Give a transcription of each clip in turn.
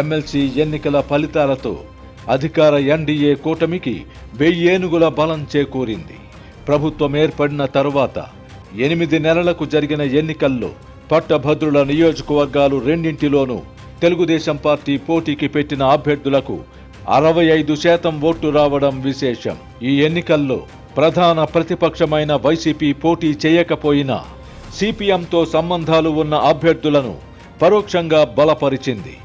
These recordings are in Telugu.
ఎమ్మెల్సీ ఎన్నికల ఫలితాలతో అధికార ఎన్డీఏ కూటమికి 1000 ఏనుగుల బలం చేకూరింది. ప్రభుత్వం ఏర్పడిన తరువాత 8 నెలలకు జరిగిన ఎన్నికల్లో పట్టభద్రుల నియోజకవర్గాలు రెండింటిలోనూ తెలుగుదేశం పార్టీ పోటీకి పెట్టిన అభ్యర్థులకు 65% ఓట్లు రావడం విశేషం. ఈ ఎన్నికల్లో ప్రధాన ప్రతిపక్షమైన వైసీపీ పోటీ చేయకపోయినా సిపిఎంతో సంబంధాలు ఉన్న అభ్యర్థులను పరోక్షంగా బలపరిచింది.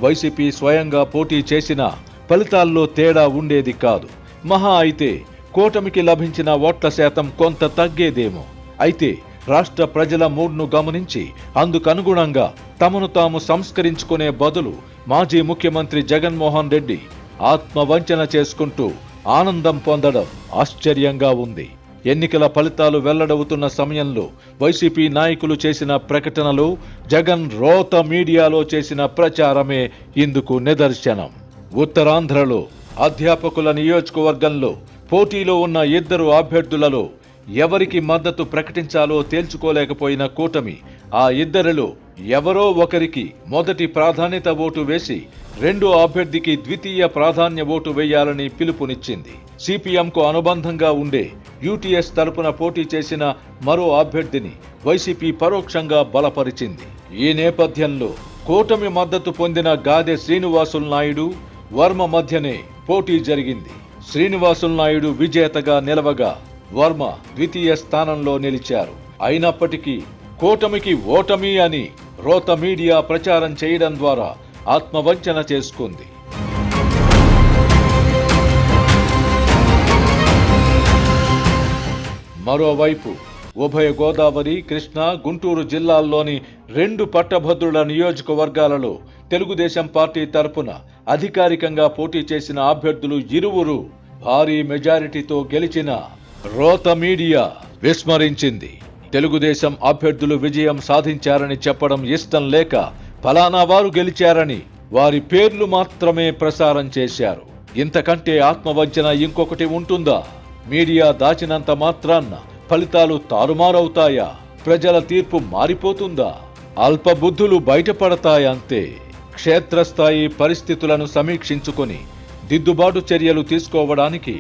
వైసీపీ స్వయంగా పోటీ చేసిన ఫలితాల్లో తేడా ఉండేది కాదు. మహా అయితే కూటమికి లభించిన ఓట్ల శాతం కొంత తగ్గేదేమో. అయితే రాష్ట్ర ప్రజల మూడ్ను గమనించి అందుకనుగుణంగా తమను తాము సంస్కరించుకునే బదులు మాజీ ముఖ్యమంత్రి జగన్మోహన్ రెడ్డి ఆత్మవంచన చేసుకుంటూ ఆనందం పొందడం ఆశ్చర్యంగా ఉంది. ఎన్నికల ఫలితాలు వెల్లడవుతున్న సమయంలో వైసీపీ నాయకులు చేసిన ప్రకటనలు, జగన్ రోత మీడియాలో చేసిన ప్రచారమే ఇందుకు నిదర్శనం. ఉత్తరాంధ్రలో అధ్యాపకుల నియోజకవర్గంలో పోటీలో ఉన్న 2 అభ్యర్థులలో ఎవరికి మద్దతు ప్రకటించాలో తేల్చుకోలేకపోయిన కూటమి ఆ 2లో ఎవరో ఒకరికి మొదటి ప్రాధాన్యత ఓటు వేసి రెండో అభ్యర్థికి ద్వితీయ ప్రాధాన్య ఓటు వేయాలని పిలుపునిచ్చింది. సిపిఎంకు అనుబంధంగా ఉండే యూటీఎస్ తరపున పోటీ చేసిన మరో అభ్యర్థిని వైసీపీ పరోక్షంగా బలపరిచింది. ఈ నేపథ్యంలో కూటమి మద్దతు పొందిన గాదె శ్రీనివాసులు నాయుడు, వర్మ మధ్యనే పోటీ జరిగింది. శ్రీనివాసులు నాయుడు విజేతగా నిలవగా వర్మ ద్వితీయ స్థానంలో నిలిచారు. అయినప్పటికీ కూటమికి ఓటమి అని రోత మీడియా ప్రచారం చేయడం ద్వారా ఆత్మవంచన చేసుకుంది. మరోవైపు ఉభయ గోదావరి, కృష్ణా, గుంటూరు జిల్లాల్లోని 2 పట్టభద్రుల నియోజకవర్గాలలో తెలుగుదేశం పార్టీ తరపున అధికారికంగా పోటీ చేసిన అభ్యర్థులు 2 భారీ మెజారిటీతో గెలిచిన రోత మీడియా విస్మరించింది. తెలుగుదేశం అభ్యర్థులు విజయం సాధించారని చెప్పడం ఇష్టం లేక ఫలానా వారు గెలిచారని వారి పేర్లు మాత్రమే ప్రసారం చేశారు. ఇంతకంటే ఆత్మవంచన ఇంకొకటి ఉంటుందా? మీడియా దాచినంత మాత్రాన్న ఫలితాలు తారుమారవుతాయా? ప్రజల తీర్పు మారిపోతుందా? అల్పబుద్ధులు బయటపడతాయంతే. క్షేత్రస్థాయి పరిస్థితులను సమీక్షించుకొని దిద్దుబాటు చర్యలు తీసుకోవడానికి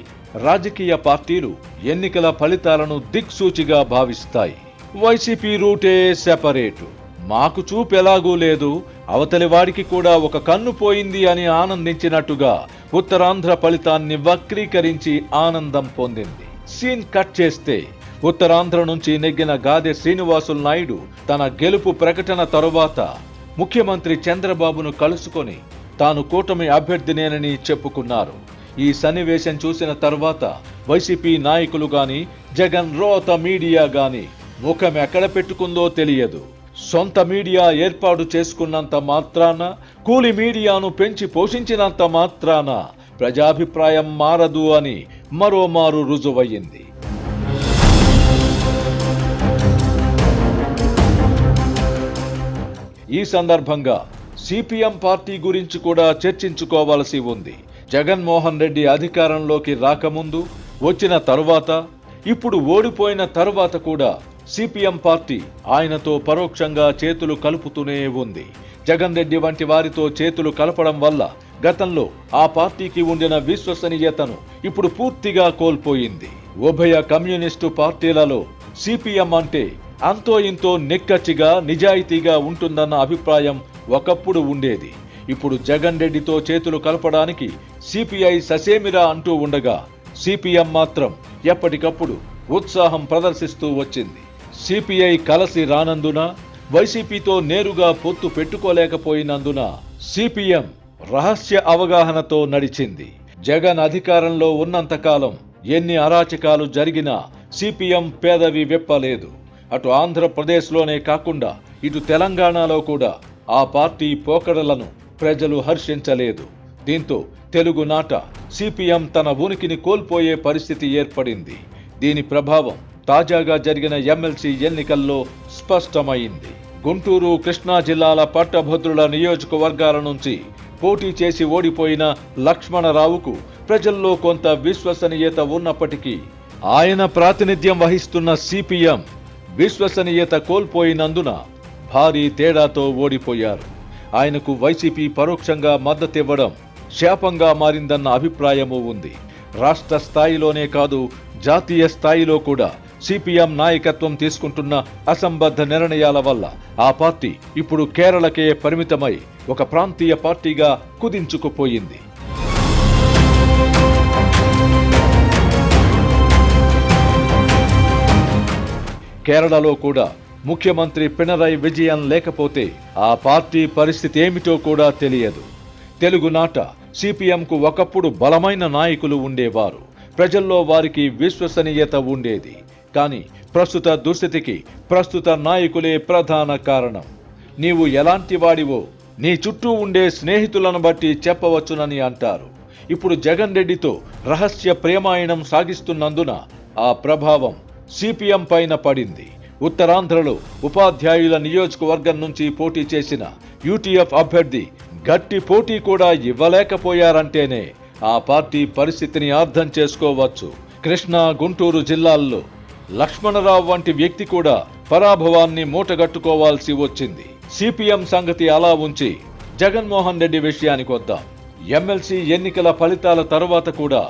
రాజకీయ పార్టీలు ఎన్నికల ఫలితాలను దిక్సూచిగా భావిస్తాయి. వైసీపీ రూటే సెపరేటు. మాకు చూపెలాగూ లేదు, అవతలి వాడికి కూడా ఒక కన్ను పోయింది అని ఆనందించినట్టుగా ఉత్తరాంధ్ర ఫలితాన్ని వక్రీకరించి ఆనందం పొందింది. సీన్ కట్ చేస్తే ఉత్తరాంధ్ర నుంచి నెగ్గిన గాదె శ్రీనివాసులు నాయుడు తన గెలుపు ప్రకటన తరువాత ముఖ్యమంత్రి చంద్రబాబును కలుసుకొని తాను కూటమి అభ్యర్థినేనని చెప్పుకున్నారు. ఈ సన్నివేశం చూసిన తర్వాత వైసీపీ నాయకులు గాని, జగన్ రోత మీడియా గాని ముఖం ఎక్కడ పెట్టుకుందో తెలియదు. సొంత మీడియా ఏర్పాటు చేసుకున్నంత మాత్రాన, కూలి మీడియాను పెంచి పోషించినంత మాత్రాన ప్రజాభిప్రాయం మారదు అని మరోమారు రుజువయ్యింది. ఈ సందర్భంగా సిపిఎం పార్టీ గురించి కూడా చర్చించుకోవాల్సి ఉంది. జగన్మోహన్ రెడ్డి అధికారంలోకి రాకముందు, వచ్చిన తరువాత, ఇప్పుడు ఓడిపోయిన తరువాత కూడా సిపిఎం పార్టీ ఆయనతో పరోక్షంగా చేతులు కలుపుతూనే ఉంది. జగన్ రెడ్డి వంటి వారితో చేతులు కలపడం వల్ల గతంలో ఆ పార్టీకి ఉండిన విశ్వసనీయతను ఇప్పుడు పూర్తిగా కోల్పోయింది. ఉభయ కమ్యూనిస్టు పార్టీలలో సిపిఎం అంటే అంతో ఇంతో నిక్కచ్చిగా, నిజాయితీగా ఉంటుందన్న అభిప్రాయం ఒకప్పుడు ఉండేది. ఇప్పుడు జగన్ రెడ్డితో చేతులు కలపడానికి సిపిఐ ససేమిరా అంటూ ఉండగా సిపిఎం మాత్రం ఎప్పటికప్పుడు ఉత్సాహం ప్రదర్శిస్తూ వచ్చింది. సిపిఐ కలసి రానందున, వైసీపీతో నేరుగా పొత్తు పెట్టుకోలేకపోయినందున సిపిఎం రహస్య అవగాహనతో నడిచింది. జగన్ అధికారంలో ఉన్నంతకాలం ఎన్ని అరాచకాలు జరిగినా సిపిఎం పేదవి విప్పలేదు. అటు ఆంధ్రప్రదేశ్లోనే కాకుండా ఇటు తెలంగాణలో కూడా ఆ పార్టీ పోకడలను ప్రజలు హర్షించలేదు. దీంతో తెలుగునాట సిపిఎం తన ఉనికిని కోల్పోయే పరిస్థితి ఏర్పడింది. దీని ప్రభావం తాజాగా జరిగిన ఎమ్మెల్సీ ఎన్నికల్లో స్పష్టమైంది. గుంటూరు, కృష్ణా జిల్లాల పట్టభద్రుల నియోజకవర్గాల నుంచి పోటీ చేసి ఓడిపోయిన లక్ష్మణరావుకు ప్రజల్లో కొంత విశ్వసనీయత ఉన్నప్పటికీ ఆయన ప్రాతినిధ్యం వహిస్తున్న సిపిఎం విశ్వసనీయత కోల్పోయినందున భారీ తేడాతో ఓడిపోయారు. ఆయనకు వైసీపీ పరోక్షంగా మద్దతివ్వడం శాపంగా మారిందన్న అభిప్రాయమూ ఉంది. రాష్ట్ర స్థాయిలోనే కాదు, జాతీయ స్థాయిలో కూడా సిపిఎం నాయకత్వం తీసుకుంటున్న అసంబద్ధ నిర్ణయాల వల్ల ఆ పార్టీ ఇప్పుడు కేరళకే పరిమితమై ఒక ప్రాంతీయ పార్టీగా కుదించుకుపోయింది. కేరళలో కూడా ముఖ్యమంత్రి పినరై విజయన్ లేకపోతే ఆ పార్టీ పరిస్థితి ఏమిటో కూడా తెలియదు. తెలుగునాట సిపిఎంకు ఒకప్పుడు బలమైన నాయకులు ఉండేవారు. ప్రజల్లో వారికి విశ్వసనీయత ఉండేది. కానీ ప్రస్తుత దుస్థితికి ప్రస్తుత నాయకులే ప్రధాన కారణం. నీవు ఎలాంటి వాడివో నీ చుట్టూ ఉండే స్నేహితులను బట్టి చెప్పవచ్చునని అంటారు. ఇప్పుడు జగన్ రెడ్డితో రహస్య ప్రేమాయణం సాగిస్తున్నందున ఆ ప్రభావం సిపిఎం పైన పడింది. ఉత్తరాంధ్రలో ఉపాధ్యాయుల నియోజకవర్గం నుంచి పోటీ చేసిన యూటీఎఫ్ అభ్యర్థి గట్టి పోటీ కూడా ఇవ్వలేకపోయారంటేనే ఆ పార్టీ పరిస్థితిని అర్థం చేసుకోవచ్చు. కృష్ణా, గుంటూరు జిల్లాల్లో లక్ష్మణరావు వంటి వ్యక్తి కూడా పరాభవాన్ని మూటగట్టుకోవాల్సి వచ్చింది. సిపిఎం సంగతి అలా ఉంచి జగన్మోహన్ రెడ్డి విషయానికి వద్దాం. ఎమ్మెల్సీ ఎన్నికల ఫలితాల తర్వాత కూడా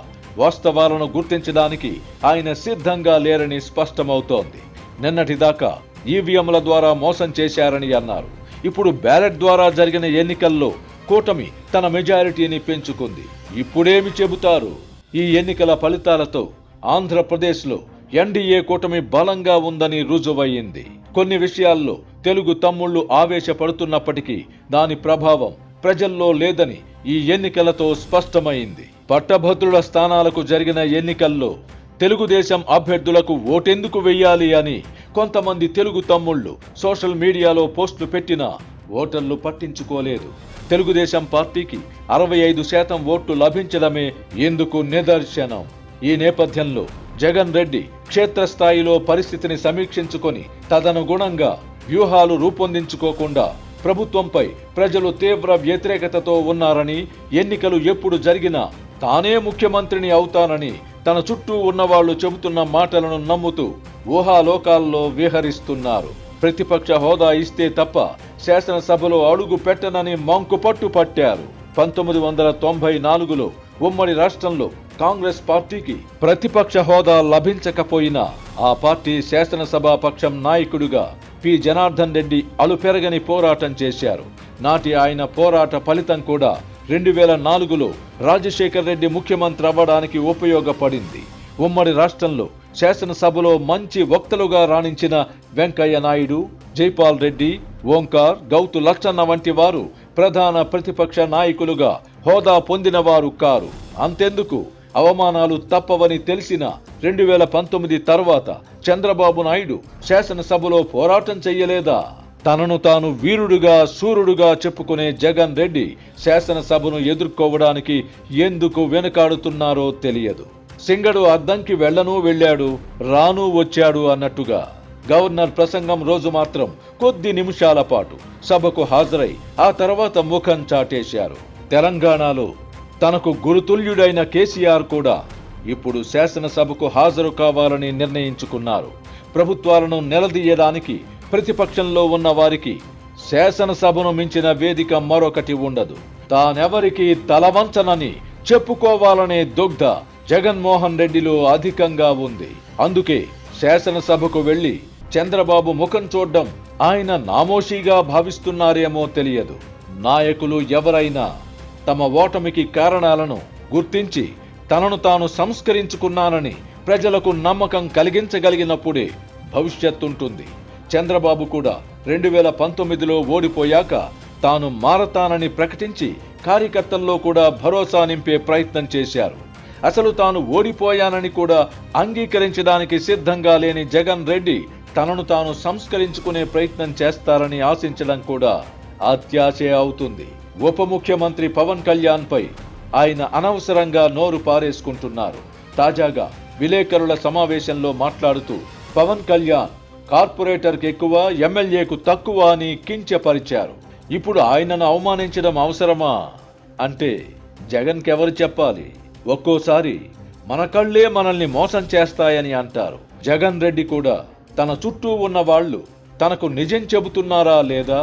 వాస్తవాలను గుర్తించడానికి ఆయన సిద్ధంగా లేరని స్పష్టమవుతోంది. నిన్నటిదాకా ఈవీఎంల ద్వారా మోసం చేశారని అన్నారు. ఇప్పుడు బ్యాలెట్ ద్వారా జరిగిన ఎన్నికల్లో కూటమి తన మెజారిటీని పెంచుకుంది. ఇప్పుడేమి చెబుతారు? ఈ ఎన్నికల ఫలితాలతో ఆంధ్రప్రదేశ్లో ఎన్డీఏ కూటమి బలంగా ఉందని రుజువయ్యింది. కొన్ని విషయాల్లో తెలుగు తమ్ముళ్లు ఆవేశపడుతున్నప్పటికీ దాని ప్రభావం ప్రజల్లో లేదని ఈ ఎన్నికలతో స్పష్టమైంది. పట్టభద్రుల స్థానాలకు జరిగిన ఎన్నికల్లో తెలుగుదేశం అభ్యర్థులకు ఓటెందుకు వెయ్యాలి అని కొంతమంది తెలుగు తమ్ముళ్లు సోషల్ మీడియాలో పోస్టులు పెట్టినా ఓటర్లు పట్టించుకోలేదు. తెలుగుదేశం పార్టీకి 65% ఓట్లు లభించడమే ఇందుకు నిదర్శనం. ఈ నేపథ్యంలో జగన్ రెడ్డి క్షేత్రస్థాయిలో పరిస్థితిని సమీక్షించుకొని తదనుగుణంగా వ్యూహాలు రూపొందించుకోకుండా ప్రభుత్వంపై ప్రజలు తీవ్ర వ్యతిరేకతతో ఉన్నారని, ఎన్నికలు ఎప్పుడు జరిగినా తానే ముఖ్యమంత్రిని అవుతానని తన చుట్టూ ఉన్నవాళ్లు చెబుతున్న మాటలను నమ్ముతూ ఊహాలోకాల్లో విహరిస్తున్నారు. ప్రతిపక్ష హోదా ఇస్తే తప్ప శాసనసభలో అడుగు పెట్టనని మంకుపట్టు పట్టారు. 1994లో ఉమ్మడి రాష్ట్రంలో కాంగ్రెస్ పార్టీకి ప్రతిపక్ష హోదా లభించకపోయినా ఆ పార్టీ శాసనసభాపక్షం నాయకుడిగా పి జనార్దన్ రెడ్డి అలుపెరగని పోరాటం చేశారు. నాటి ఆయన పోరాట ఫలితం కూడా 2004లో రాజశేఖర్ రెడ్డి ముఖ్యమంత్రి అవ్వడానికి ఉపయోగపడింది. ఉమ్మడి రాష్ట్రంలో శాసనసభలో మంచి వక్తలుగా రాణించిన వెంకయ్య నాయుడు, జైపాల్ రెడ్డి, ఓంకార్, గౌతు లచ్చన్న వంటి వారు ప్రధాన ప్రతిపక్ష నాయకులుగా హోదా పొందిన వారు కారు. అంతెందుకు, అవమానాలు తప్పవని తెలిసిన 2019 తర్వాత చంద్రబాబు నాయుడు శాసనసభలో పోరాటం చెయ్యలేదా? తనను తాను వీరుడుగా, శూరుడుగా చెప్పుకునే జగన్ రెడ్డి శాసనసభను ఎదుర్కోవడానికి ఎందుకు వెనుకాడుతున్నారో తెలియదు. సింగడు అద్దంకి వెళ్ళాడు, రాను వచ్చాడు అన్నట్టుగా గవర్నర్ ప్రసంగం రోజు మాత్రం కొద్ది నిమిషాల పాటు సభకు హాజరై ఆ తర్వాత ముఖం చాటేశారు. తెలంగాణలో తనకు గురుతుల్యుడైన కేసీఆర్ కూడా ఇప్పుడు శాసనసభకు హాజరు కావాలని నిర్ణయించుకున్నారు. ప్రభుత్వాలను నిలదీయడానికి ప్రతిపక్షంలో ఉన్న వారికి శాసనసభను మించిన వేదిక మరొకటి ఉండదు. తానెవరికి తలవంచనని చెప్పుకోవాలనే దుగ్ధ జగన్మోహన్ రెడ్డిలో అధికంగా ఉంది. అందుకే శాసనసభకు వెళ్లి చంద్రబాబు ముఖం చూడడం ఆయన నామోషీగా భావిస్తున్నారేమో తెలియదు. నాయకులు ఎవరైనా తమ ఓటమికి కారణాలను గుర్తించి తనను తాను సంస్కరించుకున్నానని ప్రజలకు నమ్మకం కలిగించగలిగినప్పుడే భవిష్యత్తుంటుంది. చంద్రబాబు కూడా 2019లో ఓడిపోయాక తాను మారతానని ప్రకటించి కార్యకర్తల్లో కూడా భరోసా నింపే ప్రయత్నం చేశారు. అసలు తాను ఓడిపోయానని కూడా అంగీకరించడానికి సిద్ధంగా లేని జగన్ రెడ్డి తనను తాను సంస్కరించుకునే ప్రయత్నం చేస్తారని ఆశించడం కూడా అత్యాశే అవుతుంది. ఉప ముఖ్యమంత్రి పవన్ కళ్యాణ్ పై ఆయన అనవసరంగా నోరు పారేసుకుంటున్నారు. తాజాగా విలేకరుల సమావేశంలో మాట్లాడుతూ పవన్ కళ్యాణ్ కార్పొరేటర్కి ఎక్కువ, ఎమ్మెల్యేకు తక్కువ అని కించపరిచారు. ఇప్పుడు ఆయనను అవమానించడం అవసరమా అంటే జగన్కెవరు చెప్పాలి? ఒక్కోసారి మన కళ్ళే మనల్ని మోసం చేస్తాయని అంటారు. జగన్ రెడ్డి కూడా తన చుట్టూ ఉన్న వాళ్ళు తనకు నిజం చెబుతున్నారా లేదా,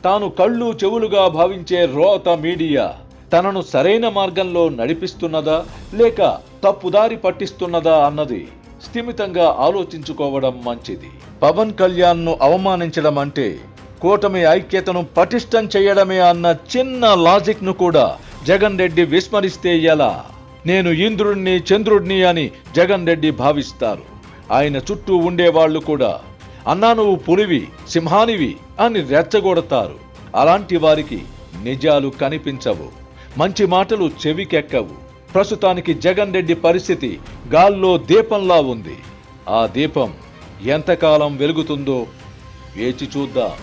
తాను కళ్ళు చెవులుగా భావించే రోత మీడియా తనను సరైన మార్గంలో నడిపిస్తున్నదా లేక తప్పుదారి పట్టిస్తున్నదా అన్నది స్థిమితంగా ఆలోచించుకోవడం మంచిది. పవన్ కళ్యాణ్ను అవమానించడం అంటే కూటమి ఐక్యతను పటిష్టం చేయడమే అన్న చిన్న లాజిక్ ను కూడా జగన్ రెడ్డి విస్మరిస్తే ఎలా? నేను ఇంద్రుణ్ణి చంద్రుణ్ణి అని జగన్ రెడ్డి భావిస్తారు. ఆయన చుట్టూ ఉండేవాళ్లు కూడా అన్నా నువ్వు పులివి, సింహానివి అని రెచ్చగొడతారు. అలాంటి వారికి నిజాలు కనిపించవు, మంచి మాటలు చెవికెక్కవు. ప్రస్తుతానికి జగన్ రెడ్డి పరిస్థితి గాల్లో దీపంలా ఉంది. ఆ దీపం ఎంతకాలం వెలుగుతుందో వేచి చూద్దాం.